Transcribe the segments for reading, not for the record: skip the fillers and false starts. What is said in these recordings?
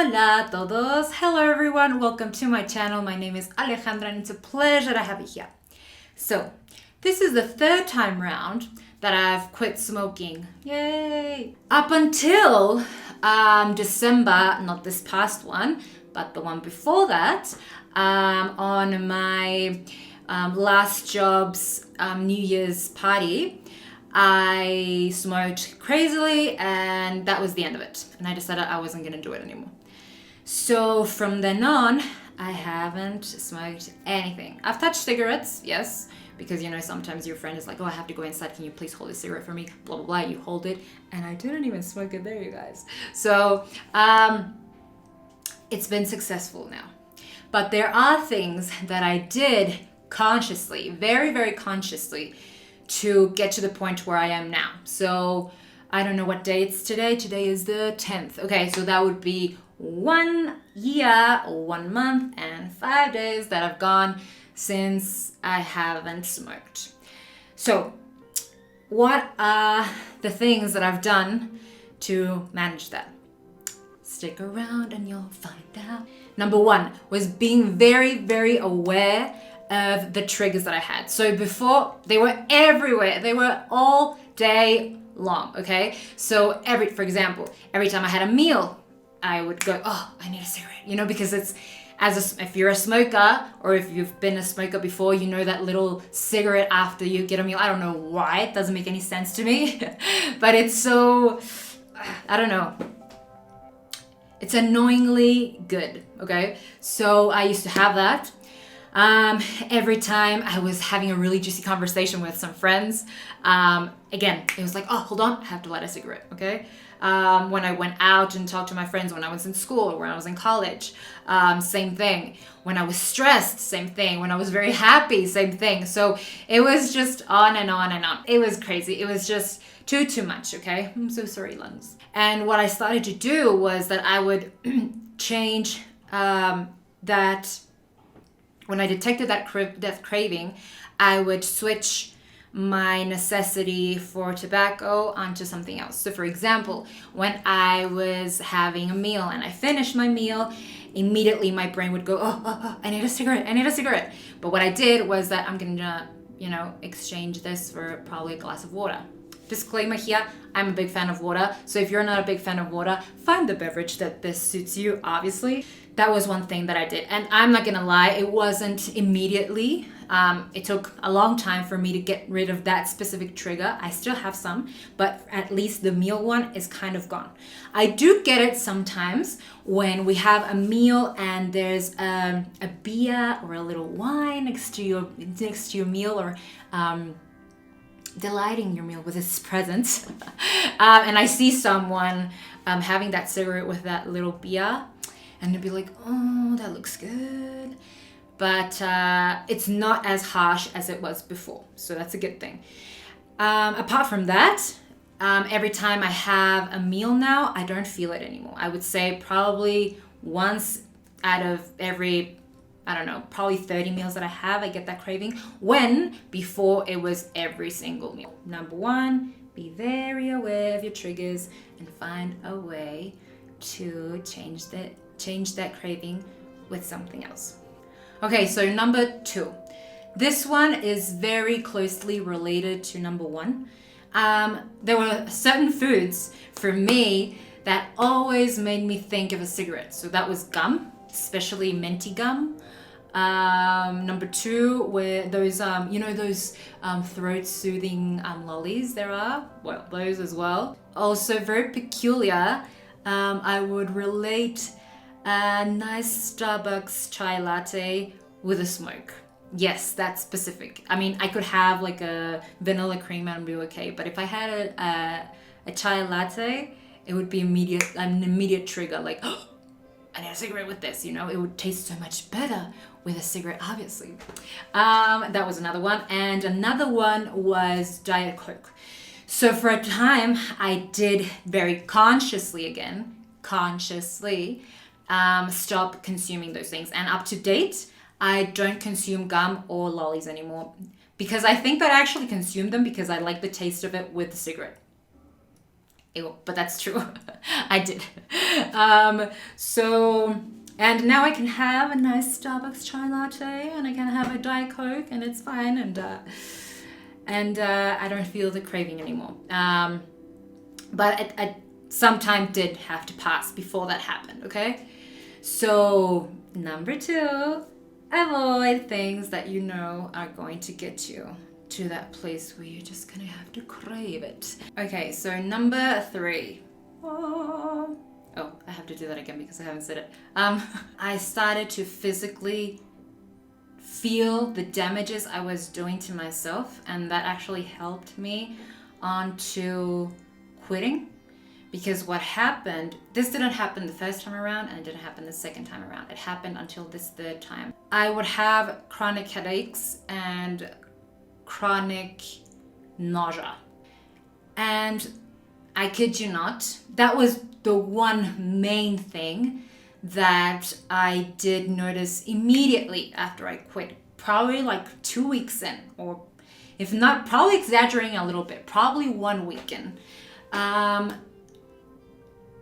Hola a todos. Hello everyone. Welcome to my channel. My name is Alejandra and it's a pleasure to have you here. So, this is the third time round that I've quit smoking. Yay! Up until December, not this past one, but the one before that, on my last job's New Year's party, I smoked crazily and that was the end of it. And I decided I wasn't going to do it anymore. So from then on, I haven't smoked anything. I've touched cigarettes, yes, because sometimes your friend is like, oh, I have to go inside. Can you please hold a cigarette for me? Blah, blah, blah. You hold it. And I didn't even smoke it there, you guys. So it's been successful now. But there are things that I did consciously, very, very consciously, to get to the point where I am now. So I don't know what day it's today. Today is the 10th. Okay, so that would be 1 year, 1 month, and 5 days that have gone since I haven't smoked. So what are the things that I've done to manage that? Stick around and you'll find out. Number one was being very, very aware of the triggers that I had. So before, they were everywhere. They were all day long, okay? So for example, every time I had a meal, I would go, oh, I need a cigarette, because it's, if you're a smoker or if you've been a smoker before, you know that little cigarette after you get a meal. I don't know why, it doesn't make any sense to me, but it's so, I don't know. It's annoyingly good, okay? So I used to have that. Every time I was having a really juicy conversation with some friends, again, it was like, oh, hold on, I have to light a cigarette, okay? When I went out and talked to my friends when I was in school or when I was in college, same thing. When I was stressed, same thing. When I was very happy, same thing. So it was just on and on and on. It was crazy. It was just too much, okay? I'm so sorry, lungs. And what I started to do was that I would change that. When I detected that craving, I would switch my necessity for tobacco onto something else. So for example, when I was having a meal and I finished my meal, immediately my brain would go, oh, I need a cigarette. But what I did was that I'm gonna, exchange this for probably a glass of water. Disclaimer here, I'm a big fan of water. So if you're not a big fan of water, find the beverage that this suits you, obviously. That was one thing that I did. And I'm not gonna lie, it wasn't immediately. It took a long time for me to get rid of that specific trigger. I still have some, but at least the meal one is kind of gone. I do get it sometimes when we have a meal and there's a beer or a little wine next to your meal, or delighting your meal with its presence. And I see someone having that cigarette with that little beer, and they'd be like, oh, that looks good. But it's not as harsh as it was before. So that's a good thing. Apart from that, every time I have a meal now, I don't feel it anymore. I would say probably once out of every, I don't know, probably 30 meals that I have, I get that craving. When before it was every single meal. Number one, be very aware of your triggers and find a way to change that craving with something else. Okay, so number two. This one is very closely related to number one. There were certain foods for me that always made me think of a cigarette. So that was gum, especially minty gum. Number two were those, those throat-soothing lollies there are. Well, those as well. Also very peculiar. I would relate a nice Starbucks chai latte with a smoke. Yes, that's specific. I mean, I could have like a vanilla cream and be okay, but if I had a chai latte, it would be an immediate trigger, like, oh, I need a cigarette with this, it would taste so much better with a cigarette, obviously. That was another one. And another one was Diet Coke. So for a time, I did very consciously stop consuming those things. And up to date, I don't consume gum or lollies anymore because I think that I actually consume them because I like the taste of it with the cigarette. Ew, but that's true. I did. So, and now I can have a nice Starbucks chai latte, and I can have a Diet Coke, and it's fine, and I don't feel the craving anymore. But some time did have to pass before that happened, okay? So, number 2, avoid things that you know are going to get you to that place where you're just gonna have to crave it. Okay, so number 3. Oh, I have to do that again because I haven't said it. I started to physically feel the damages I was doing to myself, and that actually helped me on to quitting. Because what happened, this didn't happen the first time around, and it didn't happen the second time around. It happened until this third time. I would have chronic headaches and chronic nausea. And I kid you not, that was the one main thing that I did notice immediately after I quit. Probably like 2 weeks in, or if not, probably exaggerating a little bit, probably 1 week in.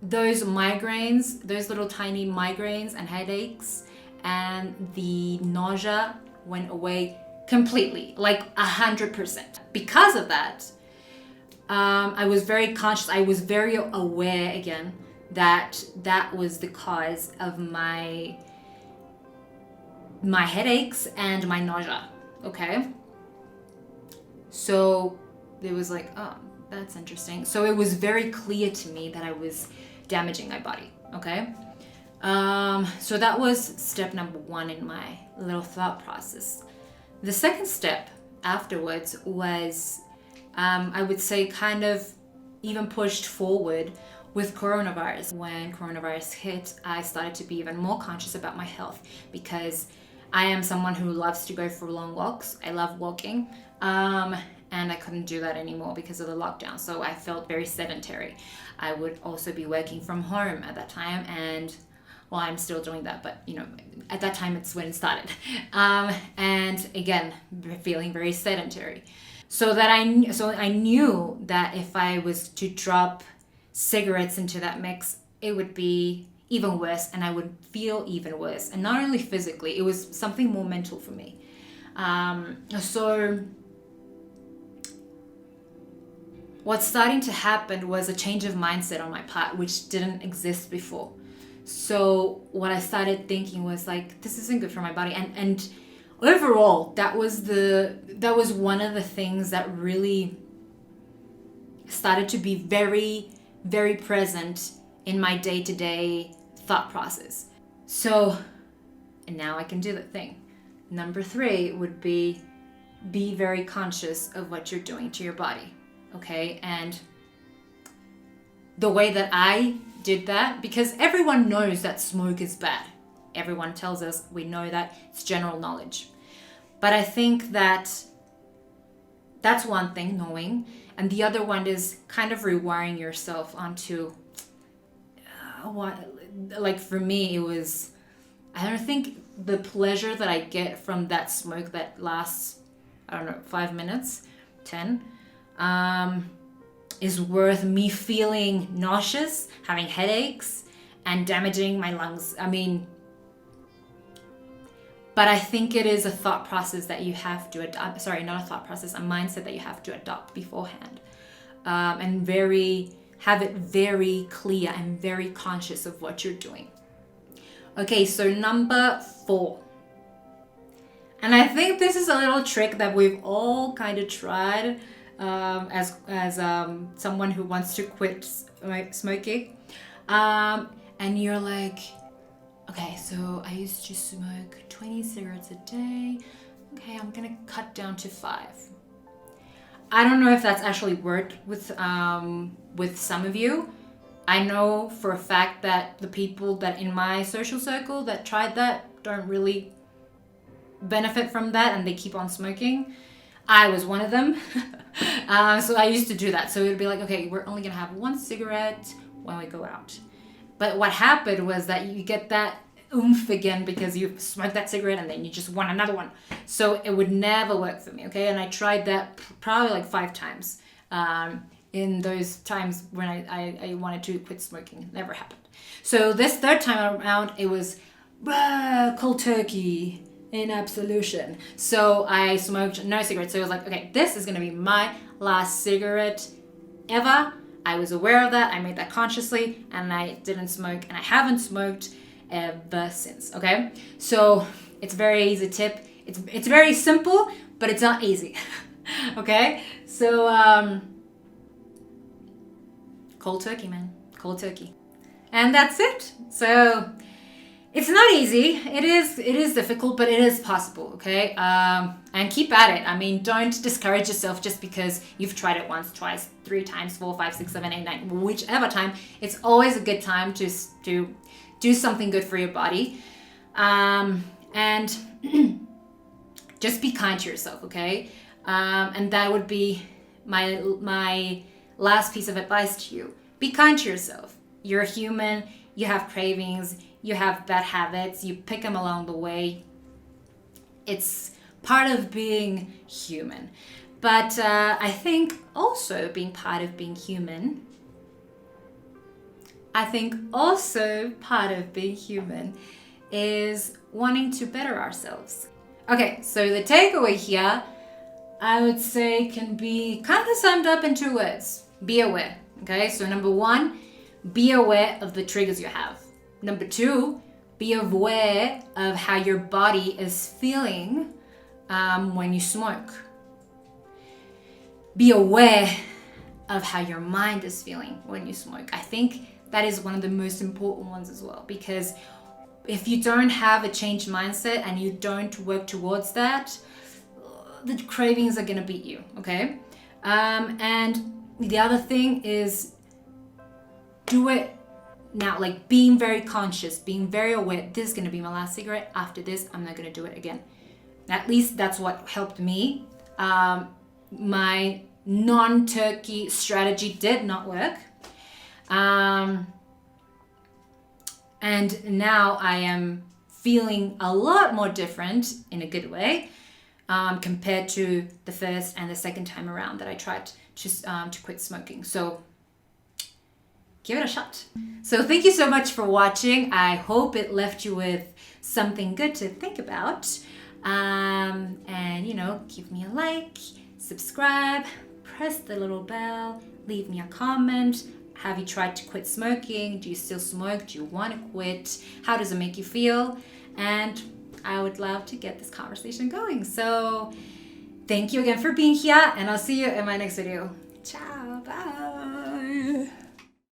Those migraines, those little tiny migraines and headaches and the nausea went away completely, like 100%. Because of that, I was very conscious, I was very aware again that that was the cause of my headaches and my nausea, okay? So it was like, oh, that's interesting. So it was very clear to me that I was damaging my body, okay? So that was step number 1 in my little thought process. The second step afterwards was, I would say, kind of even pushed forward with coronavirus. When coronavirus hit, I started to be even more conscious about my health because I am someone who loves to go for long walks. I love walking. And I couldn't do that anymore because of the lockdown. So I felt very sedentary. I would also be working from home at that time, and well, I'm still doing that, but you know, at that time it's when it started. And again, feeling very sedentary. So I knew that if I was to drop cigarettes into that mix, it would be even worse, and I would feel even worse. And not only physically, it was something more mental for me. So what's starting to happen was a change of mindset on my part, which didn't exist before. So what I started thinking was like, this isn't good for my body. And overall, that was one of the things that really started to be very, very present in my day-to-day thought process. So, and now I can do that thing. Number 3 would be very conscious of what you're doing to your body. Okay, and the way that I did that, because everyone knows that smoke is bad. Everyone tells us, we know that, it's general knowledge. But I think that that's one thing, knowing, and the other one is kind of rewiring yourself onto like for me, it was, I don't think the pleasure that I get from that smoke that lasts, 5 minutes, 10, is worth me feeling nauseous, having headaches, and damaging my lungs. But I think it is a thought process that you have to adopt. Sorry, not a thought process, a mindset that you have to adopt beforehand. And have it very clear and very conscious of what you're doing. Okay, so number 4. And I think this is a little trick that we've all kind of tried as someone who wants to quit smoking. And you're like, okay, so I used to smoke 20 cigarettes a day. Okay, I'm gonna cut down to 5. I don't know if that's actually worked with some of you. I know for a fact that the people that in my social circle that tried that don't really benefit from that, and they keep on smoking. I was one of them. So I used to do that. So it would be like, okay, we're only gonna have 1 cigarette when we go out. But what happened was that you get that oomph again because you smoked that cigarette and then you just want another one. So it would never work for me, okay? And I tried that probably like 5 times. in those times when I wanted to quit smoking. It never happened. So this third time around, it was cold turkey in absolution. So I smoked no cigarettes. So I was like, okay, this is going to be my last cigarette ever. I was aware of that. I made that consciously, and I didn't smoke, and I haven't smoked ever since. Okay, so it's a very easy tip. It's very simple, but it's not easy. Okay, so cold turkey, man, cold turkey, and that's it. So it's not easy. It is difficult, but it is possible. Okay, and keep at it. I mean, don't discourage yourself just because you've tried it once, twice, 3 times, 4, 5, 6, 7, 8, 9, whichever time. It's always a good time to do something good for your body, and just be kind to yourself. Okay, and that would be my last piece of advice to you. Be kind to yourself. You're human. You have cravings. You have bad habits. You pick them along the way. It's part of being human. But I think also being part of being human, is wanting to better ourselves. Okay, so the takeaway here, I would say, can be kind of summed up in 2 words. Be aware. Okay, so number 1, be aware of the triggers you have. Number 2, be aware of how your body is feeling when you smoke. Be aware of how your mind is feeling when you smoke. I think that is one of the most important ones as well, because if you don't have a changed mindset and you don't work towards that, the cravings are going to beat you, okay? And the other thing is, do it now, like being very conscious, being very aware. This is going to be my last cigarette. After this, I'm not going to do it again. At least that's what helped me. My non-turkey strategy did not work. And now I am feeling a lot more different in a good way compared to the first and the second time around that I tried to quit smoking. So give it a shot. So thank you so much for watching. I hope it left you with something good to think about. And, give me a like, subscribe, press the little bell, leave me a comment. Have you tried to quit smoking? Do you still smoke? Do you want to quit? How does it make you feel? And I would love to get this conversation going. So thank you again for being here, and I'll see you in my next video. Ciao, bye.